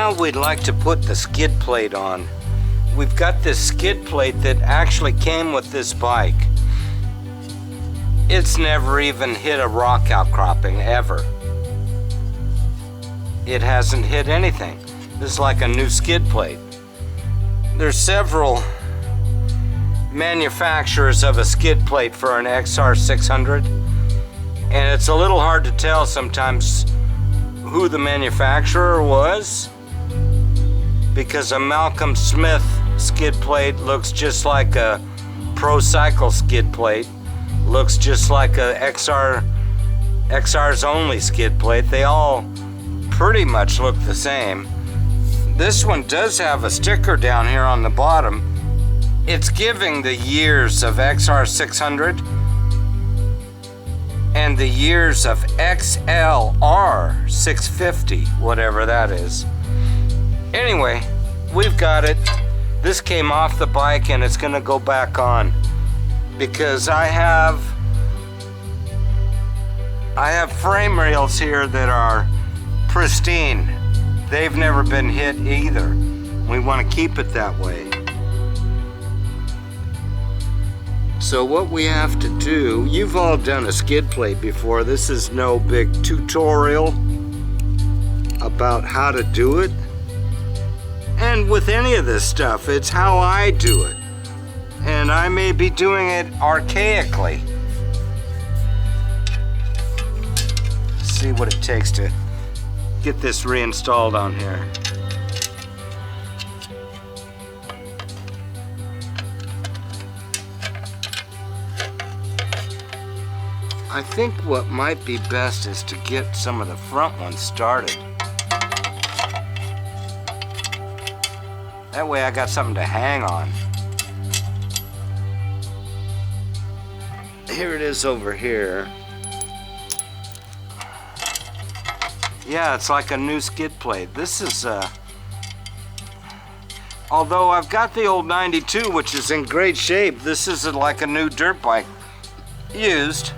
Now we'd like to put the skid plate on. We've got this skid plate that actually came with this bike. It's never even hit a rock outcropping, ever. It hasn't hit anything. This is like a new skid plate. There's several manufacturers of a skid plate for an XR600, and it's a little hard to tell sometimes who the manufacturer was, because a Malcolm Smith skid plate looks just like a Pro Cycle skid plate, looks just like a XR's only skid plate. They all pretty much look the same. This one does have a sticker down here on the bottom. It's giving the years of XR600 and the years of xr650, whatever that is. Anyway, we've got it. This came off the bike and it's gonna go back on because I have frame rails here that are pristine. They've never been hit either. We want to keep it that way. So what we have to do, you've all done a skid plate before. This is no big tutorial about how to do it. And with any of this stuff, it's how I do it. And I may be doing it archaically. See what it takes to get this reinstalled on here. I think what might be best is to get some of the front ones started. That way I got something to hang on. Here it is over here. Yeah, it's like a new skid plate. This is although I've got the old 92, which is in great shape, this is like a new dirt bike. Used,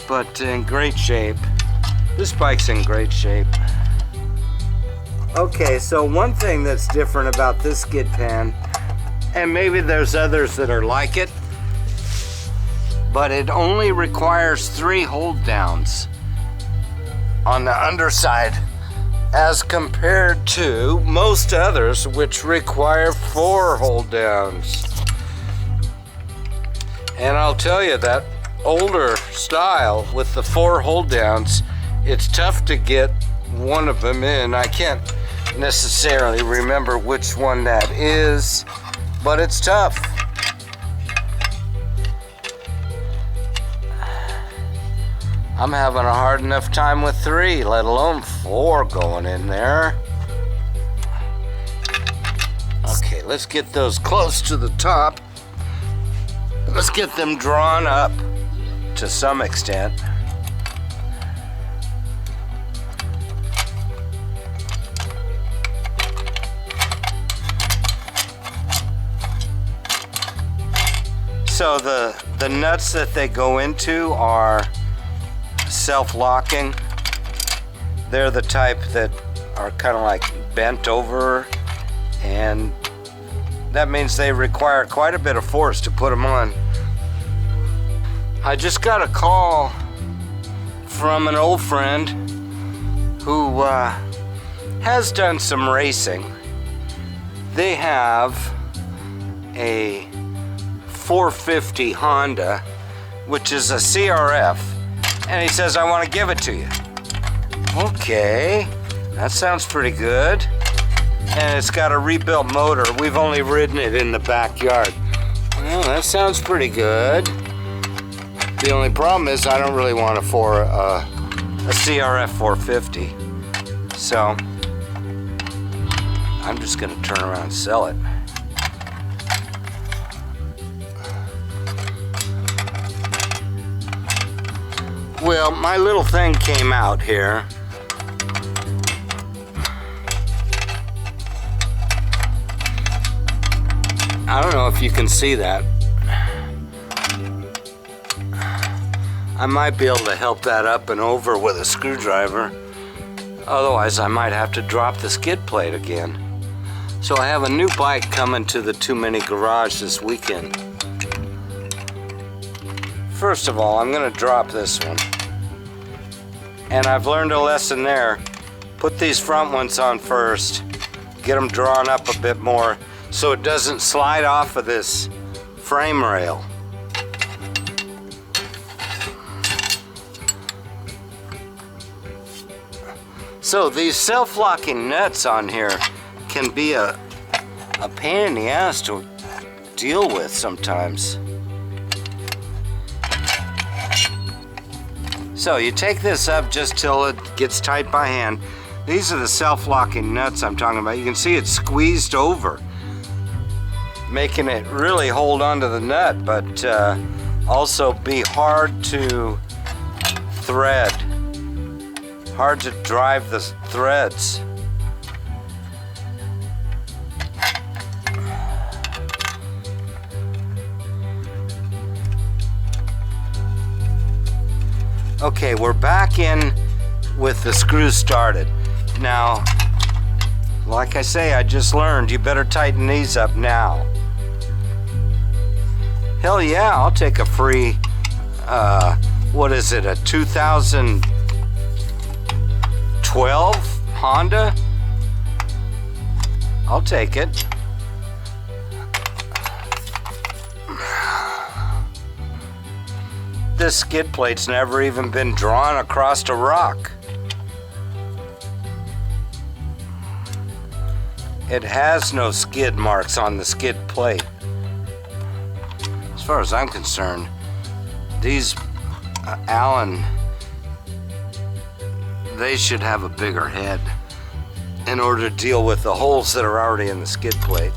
but in great shape. This bike's in great shape. Okay, so one thing that's different about this skid pan, and maybe there's others that are like it, but it only requires 3 hold downs on the underside as compared to most others which require 4 hold downs. And I'll tell you that older style with the 4 hold downs, it's tough to get one of them in. I can't necessarily remember which one that is, but it's tough. I'm having a hard enough time with 3, let alone 4 going in there. Okay, let's get those close to the top. Let's get them drawn up to some extent. So the nuts that they go into are self-locking. They're the type that are kind of like bent over, and that means they require quite a bit of force to put them on. I just got a call from an old friend who has done some racing. They have a 450 Honda, which is a CRF, and he says, I want to give it to you. Okay, that sounds pretty good. And it's got a rebuilt motor. We've only ridden it in the backyard. Well, that sounds pretty good. The only problem is I don't really want a CRF 450. So I'm just gonna turn around and sell it. Well, my little thing came out here. I don't know if you can see that. I might be able to help that up and over with a screwdriver. Otherwise, I might have to drop the skid plate again. So I have a new bike coming to the Too Many garage this weekend. First of all, I'm gonna drop this one. And I've learned a lesson there. Put these front ones on first. Get them drawn up a bit more so it doesn't slide off of this frame rail. So these self-locking nuts on here can be a pain in the ass to deal with sometimes. So you take this up just till it gets tight by hand. These are the self-locking nuts I'm talking about. You can see it's squeezed over, making it really hold onto the nut, but also be hard to thread, hard to drive the threads. Okay, we're back in with the screws started. Now, like I say, I just learned you better tighten these up now. Hell yeah, I'll take a free, what is it, a 2012 Honda? I'll take it. This skid plate's never even been drawn across a rock. It has no skid marks on the skid plate. As far as I'm concerned, these Allen, they should have a bigger head in order to deal with the holes that are already in the skid plate.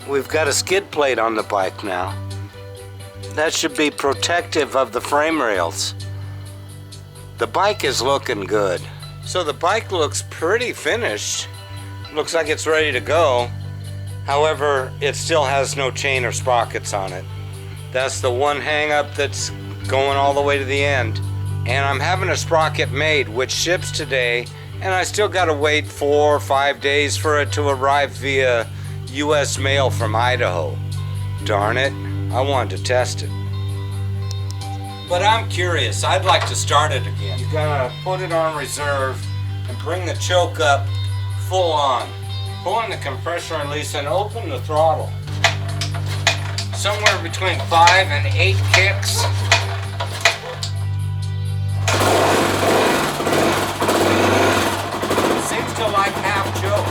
We've got a skid plate on the bike now. That should be protective of the frame rails. The bike is looking good. So the bike looks pretty finished. Looks like it's ready to go. However, it still has no chain or sprockets on it. That's the one hang up that's going all the way to the end. And I'm having a sprocket made, which ships today, and I still gotta wait 4 or 5 days for it to arrive via US mail from Idaho. Darn it, I wanted to test it. But I'm curious, I'd like to start it again. You're gonna put it on reserve and bring the choke up full on. Pull in the compression release and open the throttle. Somewhere between 5 and 8 kicks. Seems to like half choke.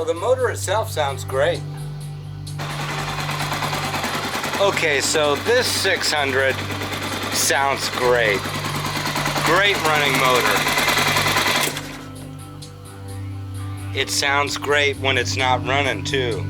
The motor itself sounds great. Okay, so this 600 sounds great. Great running motor. It sounds great when it's not running too.